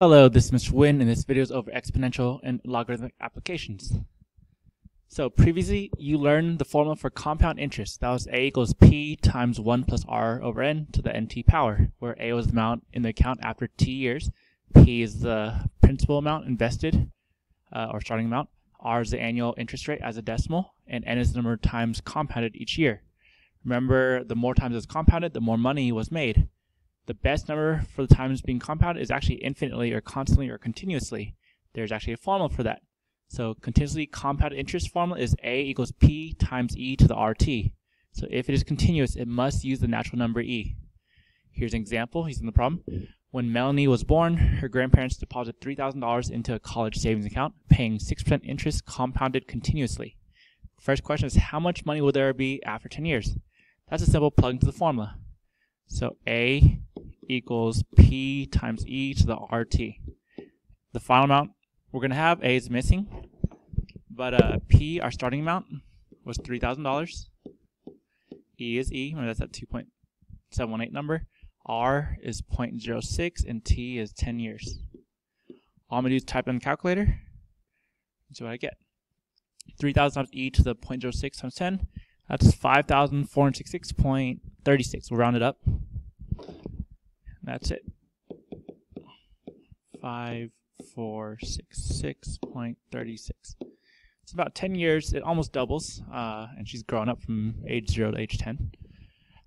Hello, this is Mr. Win, and this video is over exponential and logarithmic applications. So previously, you learned the formula for compound interest. That was a equals p times 1 plus r over n to the nt power, where a was the amount in the account after t years, p is the principal amount invested, or starting amount, r is the annual interest rate as a decimal, and n is the number of times compounded each year. Remember, the more times it's compounded, the more money was made. The best number for the times being compounded is actually infinitely or constantly or continuously. There's actually a formula for that. So continuously compounded interest formula is a equals p times e to the rt. So if it is continuous, it must use the natural number e. Here's an example. He's in the problem. When Melanie was born, her grandparents deposited $3,000 into a college savings account, paying 6% interest compounded continuously. The first question is, how much money will there be after 10 years? That's a simple plug into the formula. So a equals p times e to the rt. The final amount we're going to have, a is missing, but p, our starting amount, was $3,000. E is e, remember that's that 2.718 number. R is 0.06, and t is 10 years. All I'm going to do is type in the calculator and see what I get. 3,000 times e to the 0.06 times 10, that's 5,466.36. We'll round it up. That's it. 5,466.36. It's about 10 years. It almost doubles, and she's grown up from age 0 to age 10.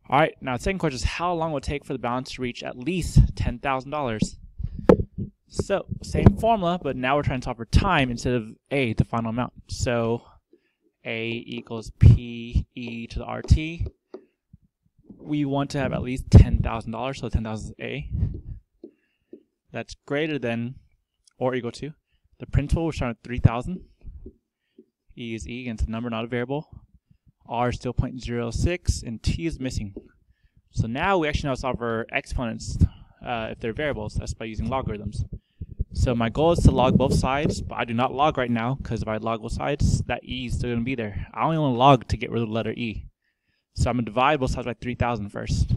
All right, now the second question is, how long will it take for the balance to reach at least $10,000? So same formula, but now we're trying to solve for time instead of a, the final amount. So a equals p e to the rt. We want to have at least $10,000, so 10,000 is a. That's greater than or equal to the principal, we're starting at 3,000. E is e, and it's a number, not a variable. R is still 0.06, and t is missing. So now we actually know how to solve for exponents if they're variables. That's by using logarithms. So my goal is to log both sides, but I do not log right now, because if I log both sides, that e is still going to be there. I only want to log to get rid of the letter e. So I'm going to divide both sides by 3,000 first.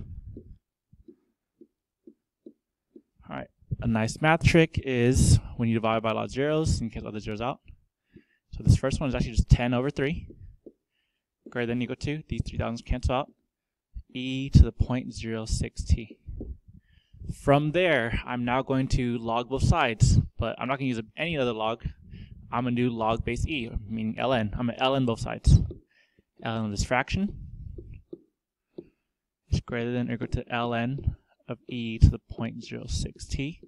All right, a nice math trick is when you divide by a lot of zeros, you can cancel all the zeros out. So this first one is actually just 10 over 3. Greater than or equal to, these 3,000s cancel out. E to the 0.06t. From there, I'm now going to log both sides, but I'm not going to use any other log. I'm going to do log base e, meaning ln. I'm going to ln both sides. Ln of this fraction is greater than or equal to ln of e to the 0.06t.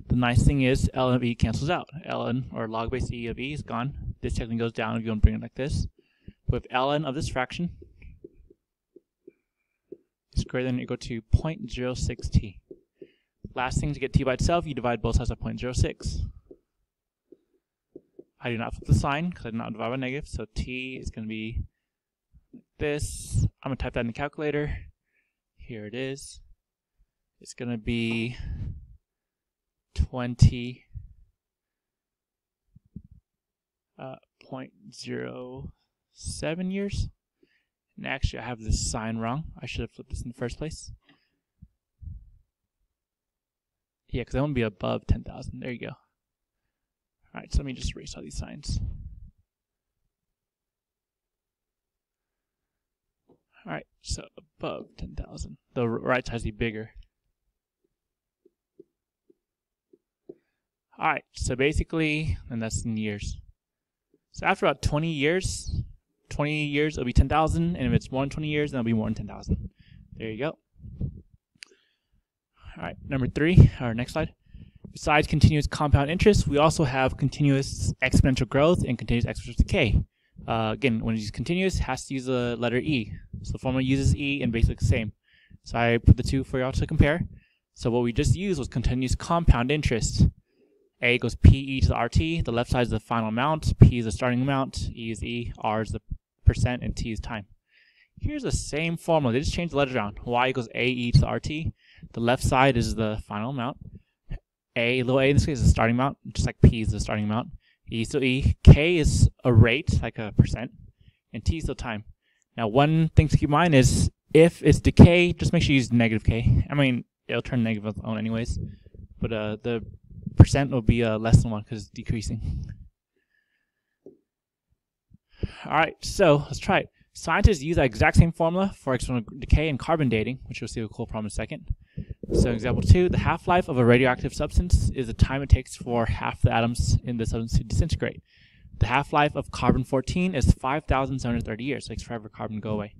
The nice thing is ln of e cancels out. Ln, or log base e of e, is gone. This technically goes down if you want to bring it like this. With ln of this fraction is greater than or equal to 0.06t. Last thing, to get t by itself, you divide both sides by 0.06. I do not flip the sign because I did not divide by negative, so t is going to be like this. I'm going to type that in the calculator. Here it is. It's going to be 20.07 years. And actually, I have this sign wrong. I should have flipped this in the first place. Yeah, because I want to be above 10,000. There you go. All right, so let me just erase all these signs. All right, so above 10,000. The right side is bigger. All right, so basically, and that's in years. So after about 20 years it'll be 10,000, and if it's more than 20 years, then it'll be more than 10,000. There you go. All right, number 3, our next slide. Besides continuous compound interest, we also have continuous exponential growth and continuous exponential decay. Again, when you use continuous, it has to use the letter e. So the formula uses e and basically the same. So I put the two for y'all to compare. So what we just used was continuous compound interest. A equals p e to the rt. The left side is the final amount. P is the starting amount. E is e. R is the percent. And t is time. Here's the same formula. They just changed the letters around. Y equals a e to the rt. The left side is the final amount. Little a in this case is the starting amount, just like p is the starting amount. E is still e. K is a rate, like a percent. And t is still time. Now, one thing to keep in mind is if it's decay, just make sure you use negative k. I mean, it'll turn negative on its own anyways. but the percent will be less than 1 because it's decreasing. Alright, so let's try it. Scientists use that exact same formula for exponential decay and carbon dating, which we'll see a cool problem in a second. So example 2, the half-life of a radioactive substance is the time it takes for half the atoms in the substance to disintegrate. The half-life of carbon-14 is 5,730 years. It takes forever for carbon to go away.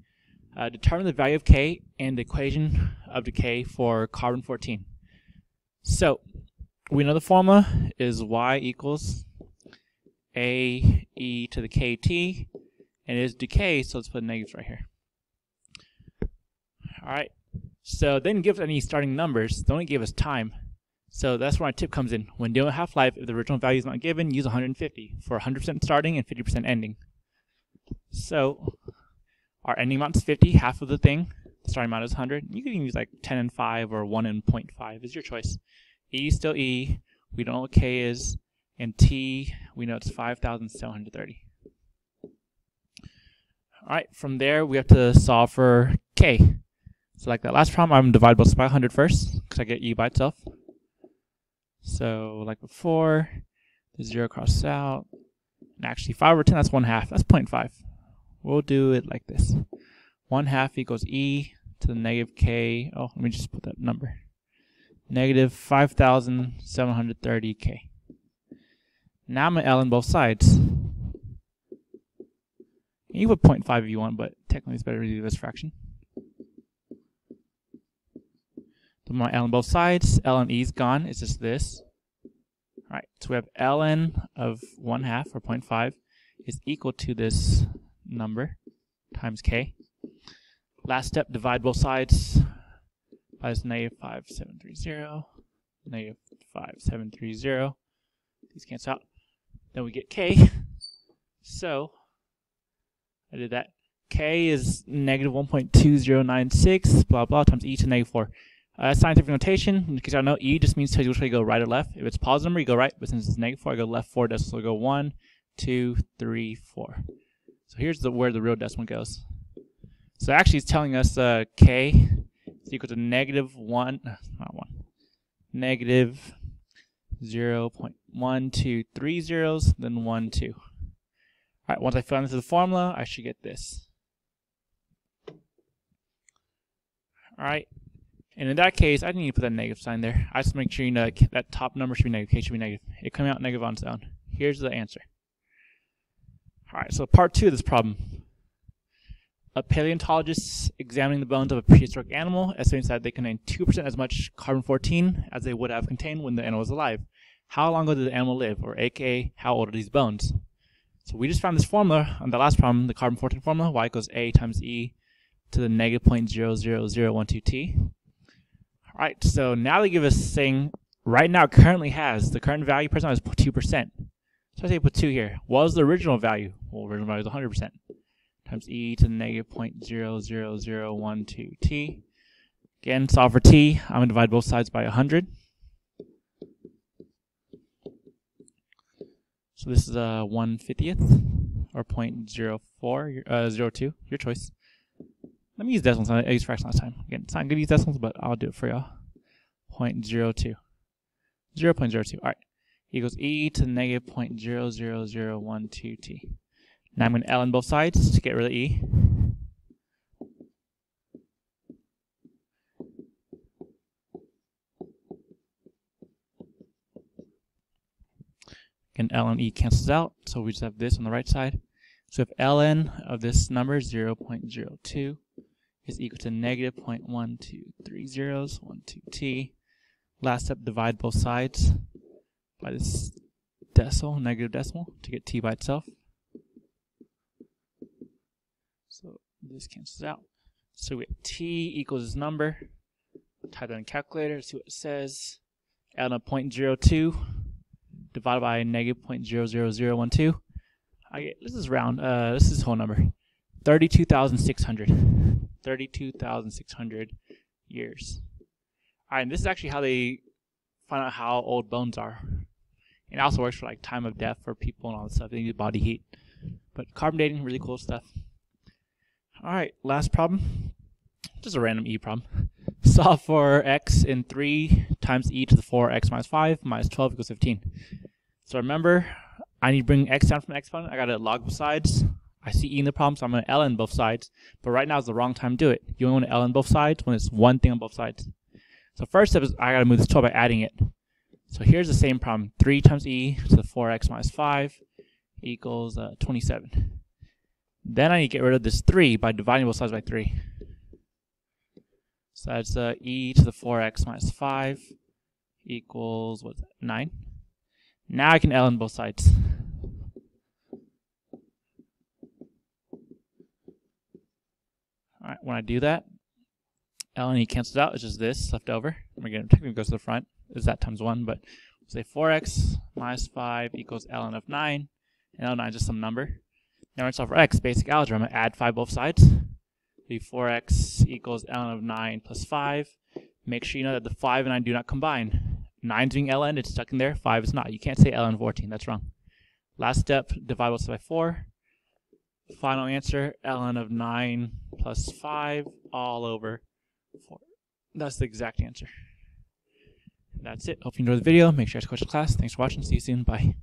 Determine the value of K and the equation of decay for carbon-14. So we know the formula is y equals a e to the kt, and it is decay, so let's put negatives right here. Alright, so they didn't give us any starting numbers, they only gave us time. So that's where my tip comes in. When dealing with half-life, if the original value is not given, use 150 for 100% starting and 50% ending. So our ending amount is 50, half of the thing. The starting amount is 100. You can use like 10 and 5 or 1 and 0.5 is your choice. E is still E. We don't know what K is. And T, we know it's 5,730. Alright, from there we have to solve for K. So like that last problem, I'm going to divide both by 100 first, because I get E by itself. So like before, the 0 crosses out. And actually 5 over 10, that's 1/2. That's 0.5. We'll do it like this. 1/2 equals E to the negative K. Oh, let me just put that number. Negative 5,730 K. Now I'm going to ln both sides. You can put 0.5 if you want, but technically it's better to do this fraction. So my ln both sides, ln E is gone, it's just this. Alright, so we have ln of 1/2 or 0.5 is equal to this number times K. Last step, divide both sides by this negative 5,730, negative 5,730. These cancel out. Then we get K. So I did that. K is negative 1.2096, blah blah, times E to negative 4. Scientific notation, in case I don't know, E just means to usually go right or left. If it's positive number, you go right, but since it's negative 4, I go left 4 decimals, so I go 1, 2, 3, 4. So here's where the real decimal goes. So actually it's telling us K is equal to negative 1, not 1, negative 0.1230, then 1, 2. Alright, once I fill into the formula, I should get this. Alright, and in that case, I didn't need to put that negative sign there. I just make sure you know that top number should be negative, K should be negative. It coming out negative on its own. Here's the answer. Alright, so part 2 of this problem. A paleontologist examining the bones of a prehistoric animal estimates that they contain 2% as much carbon-14 as they would have contained when the animal was alive. How long ago did the animal live, or aka, how old are these bones? So we just found this formula on the last problem, the carbon-14 formula, y equals A times E to the negative 0.00012 T. Alright, so now they give us saying, right now it currently has, the current value present is 2%. So I say put 2 here. What was the original value? Well, original value is 100%. Times E to the negative 0.00012 T. Again, solve for T. I'm going to divide both sides by 100. So this is 1/50th, or 0.02, your choice. Let me use decimals. I used fractions last time. Again, it's not good to use decimals, but I'll do it for y'all. 0.02. 0.02. Alright. Equals E to the negative 0.00012 T. Now I'm going to ln both sides to get rid of E. Again, ln E cancels out, so we just have this on the right side. So if ln of this number, 0.02, is equal to negative 0.123012 T. Last step, divide both sides by this decimal, negative decimal, to get T by itself. So this cancels out. So we get T equals this number. Type that in calculator, see what it says. ln of 0.02 divided by negative 0.00012. I get, this is round, this is the whole number. 32,600. 32,600 years. Alright, and this is actually how they find out how old bones are. It also works for like time of death for people and all that stuff. They need body heat. But carbon dating, really cool stuff. Alright, last problem. Just a random E problem. Solve for x in 3 times e to the 4x minus 5 minus 12 equals 15. So remember, I need to bring x down from the exponent. I got to log both sides. I see e in the problem, so I'm going to ln both sides. But right now is the wrong time to do it. You only want to ln both sides when it's one thing on both sides. So first step is I got to move this 12 by adding it. So here's the same problem. 3 times e to the 4x minus 5 equals 27. Then I need to get rid of this 3 by dividing both sides by 3. So that's e to the 4x minus 5 equals, what's that, 9. Now I can ln both sides. Alright, when I do that, ln e cancels out, it's just this left over. Again, technically goes to the front, is that times 1, but we'll say 4x minus 5 equals ln of 9, and ln of 9 is just some number. Now we're going to solve for x, basic algebra. I'm going to add 5 both sides. 4x equals ln of 9 plus 5. Make sure you know that the 5 and 9 do not combine. 9's being ln, it's stuck in there. 5 is not. You can't say ln 14. That's wrong. Last step, divide both sides by 4. Final answer, ln of 9 plus 5 all over 4. That's the exact answer. That's it. Hope you enjoyed the video. Make sure to ask a question in class. Thanks for watching. See you soon. Bye.